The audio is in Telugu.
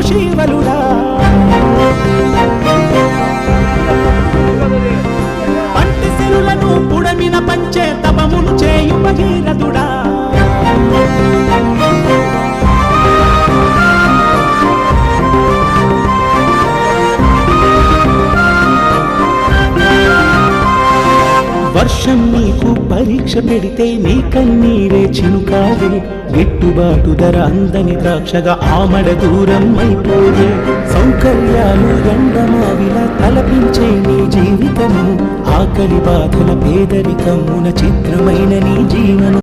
శీవలుడా పంటి సెరులను పుడమిన పంచే తపములు చేయు భగీరథుడా వర్షం నీకు పరీక్ష పెడితే నీ కన్నీరే చినుకాలే గిట్టుబాటు ధర అందని ద్రాక్షగా ఆమడ దూరం అయిపోయే సౌకర్యాలు ఎండమావిలా తలపించే నీ జీవితము ఆకలి బాధల పేదరికమున చిత్రమైన నీ జీవనం